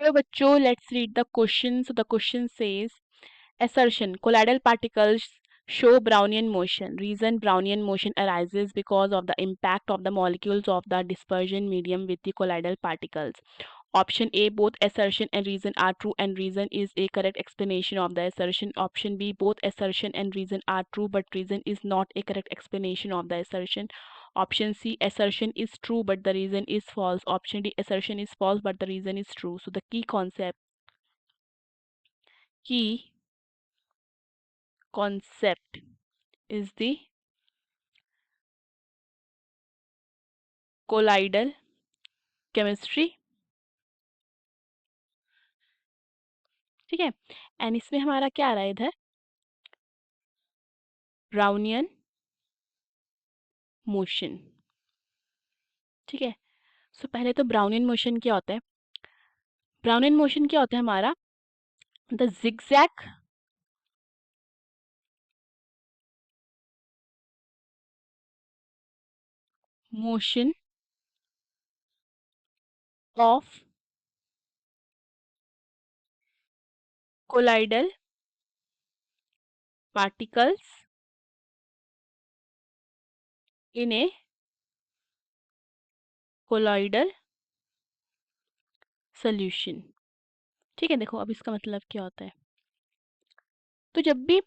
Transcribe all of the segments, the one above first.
Hello बच्चों, let's read the question. So the question says, assertion, colloidal particles show Brownian motion. Reason, Brownian motion arises because of the impact of the molecules of the dispersion medium with the colloidal particles. Option A, both assertion and reason are true and reason is a correct explanation of the assertion. Option B, both assertion and reason are true but reason is not a correct explanation of the assertion. Option C, assertion is true but the reason is false. Option D, assertion is false but the reason is true. So the key concept is the colloidal chemistry. ठीक है, and इसमें हमारा क्या आ रहा है इधर, Brownian motion. ठीक है, सो पहले तो ब्राउनियन मोशन क्या होता है. ब्राउनियन मोशन क्या होता है हमारा, the zigzag motion of colloidal particles in a colloidal solution. ठीक है, देखो अब इसका मतलब क्या होता है. तो जब भी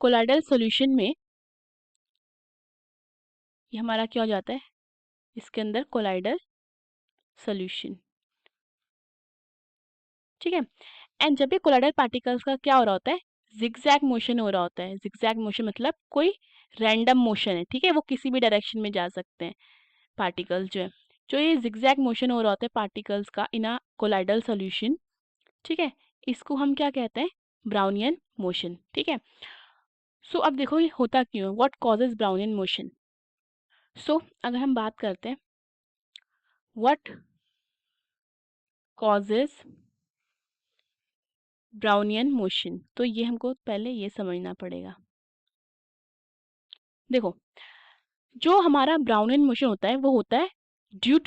colloidal solution में ये हमारा क्या हो जाता है, इसके अंदर colloidal solution. ठीक है, एंड जब भी colloidal particles का क्या हो रहा होता है, zigzag मोशन हो रहा होता है. zigzag मोशन मतलब कोई रैंडम मोशन है. ठीक है, वो किसी भी डायरेक्शन में जा सकते हैं पार्टिकल्स जो है. जो ये zigzag मोशन हो रहा होता है पार्टिकल्स का इन अ कोलाइडल सॉल्यूशन. ठीक है, इसको हम क्या कहते हैं, ब्राउनियन मोशन. ठीक है, सो अब देखो ये होता क्यों है, व्हाट कॉजेज ब्राउनियन मोशन. सो अगर हम बात करते हैं व्हाट कॉजेज ब्राउनियन मोशन, तो ये हमको पहले ये समझना पड़ेगा. देखो, जो हमारा ब्राउनियन मोशन होता है वो होता है due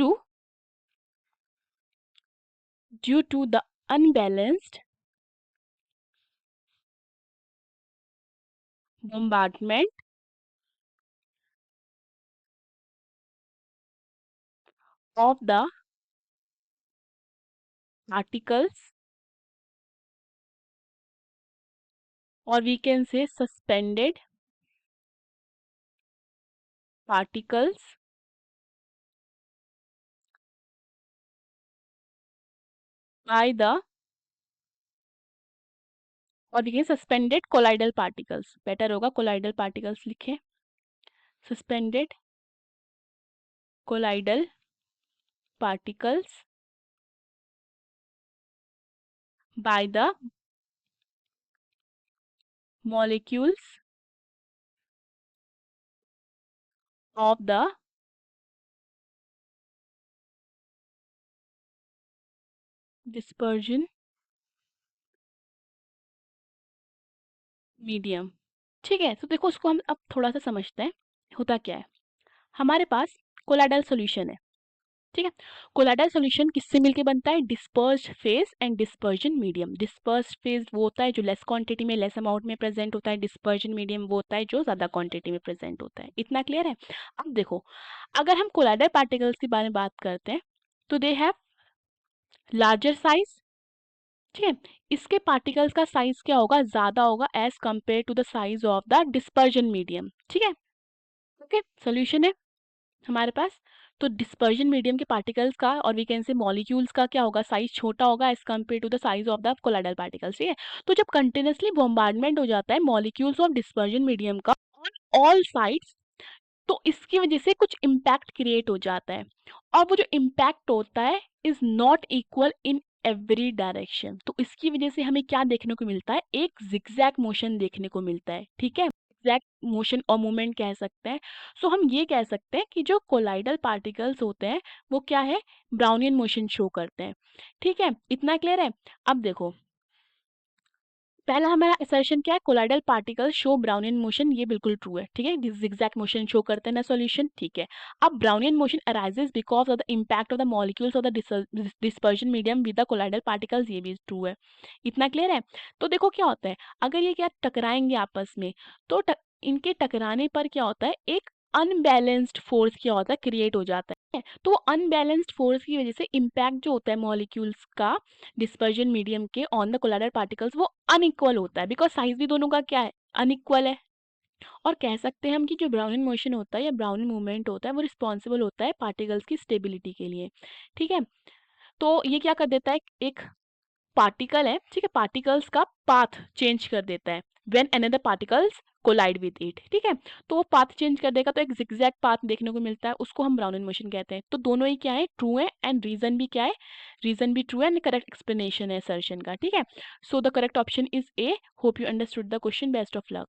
to the unbalanced bombardment of the particles, or we can say suspended particles by the, और ये सस्पेंडेड कोलाइडल पार्टिकल्स, बेटर होगा कोलाइडल पार्टिकल्स लिखें. Suspended colloidal particles by the molecules of the dispersion medium. ठीक है, तो देखो उसको हम अब थोड़ा सा समझते हैं होता क्या है. हमारे पास कोलाइडल सॉल्यूशन है. ठीक है, कोलाइडल सॉल्यूशन किससे मिलके बनता है, dispersed phase and dispersion medium. Dispersed phase वो होता है जो लेस क्वांटिटी में लेस अमाउंट में प्रेजेंट होता है. डिस्पर्जन मीडियम वो होता है जो ज्यादा क्वांटिटी में प्रेजेंट होता है. इतना क्लियर है. अब देखो, अगर हम कोलाइडल पार्टिकल्स के बारे में बात करते हैं तो दे हैव लार्जर साइज. ठीक है, इसके पार्टिकल्स का साइज क्या होगा, ज्यादा होगा as compare to the size of the dispersion medium. ठीक है, ओके, सोल्यूशन है हमारे पास. तो डिस्पर्जन मीडियम के पार्टिकल्स का और वी कैन से मॉलिक्यूल्स का क्या होगा, साइज छोटा होगा as compare to the size of the colloidal particles. ठीक है, तो जब कंटिन्यूसली बॉम्बार्डमेंट हो जाता है मॉलिक्यूल्स ऑफ डिस्पर्जन मीडियम का ऑन ऑल साइड्स, तो इसकी वजह से कुछ इम्पैक्ट क्रिएट हो जाता है. और वो जो इम्पैक्ट होता है is not equal in every direction. तो इसकी वजह से हमें क्या देखने को मिलता है, एक जिगजैग मोशन देखने को मिलता है. ठीक है, जिगजैग मोशन और मूवमेंट कह सकते हैं. सो हम ये कह सकते हैं कि जो कोलाइडल पार्टिकल्स होते हैं वो क्या है, ब्राउनियन मोशन शो करते हैं. ठीक है, इतना क्लियर है. अब देखो, पहला हमारा असर्शन क्या है, colloidal particles show Brownian motion, ये बिल्कुल ट्रू है, ठीक है, जिगजैग मोशन शो करते हैं ना सॉल्यूशन, ठीक है। अब Brownian motion arises because of the impact of the molecules of the dispersion medium with the colloidal particles, ये भी ट्रू है। इतना क्लियर है। तो देखो क्या होता है, अगर ये क्या टकराएंगे आपस में, तो इनके टकराने पर क्या होता है, एक अनबैलेंस्ड फोर्स क्या होता है, क्रिएट हो जाता है। तो अनबैलेंस्ड फोर्स की वजह से इम्पैक्ट जो होता है मॉलिक्यूल्स का डिस्पर्जन मीडियम के ऑन द कोलाइडल पार्टिकल्स, वो अनइक्वल होता है, बिकॉज साइज भी दोनों का क्या है, अनइक्वल है। और कह सकते हैं हम कि जो ब्राउनिन मोशन होता है या ब्राउनिन मूवमेंट होता है, वो रिस्पॉन्सिबल होता है पार्टिकल्स की स्टेबिलिटी के लिए, ठीक है। तो ये क्या कर देता है, एक पार्टिकल है, ठीक है, पार्टिकल्स का पाथ चेंज कर देता है when another particles collide with it, ठीक है। तो वो पाथ चेंज कर देगा, तो एक जिगजैग पाथ देखने को मिलता है, उसको हम ब्राउनिन मोशन कहते हैं। तो दोनों ही क्या है, ट्रू है, एंड रीजन भी क्या है, रीजन भी ट्रू है, एंड करेक्ट एक्सप्लेनेशन है असर्शन का, ठीक है। So the correct option is a. Hope you understood the question. Best of luck.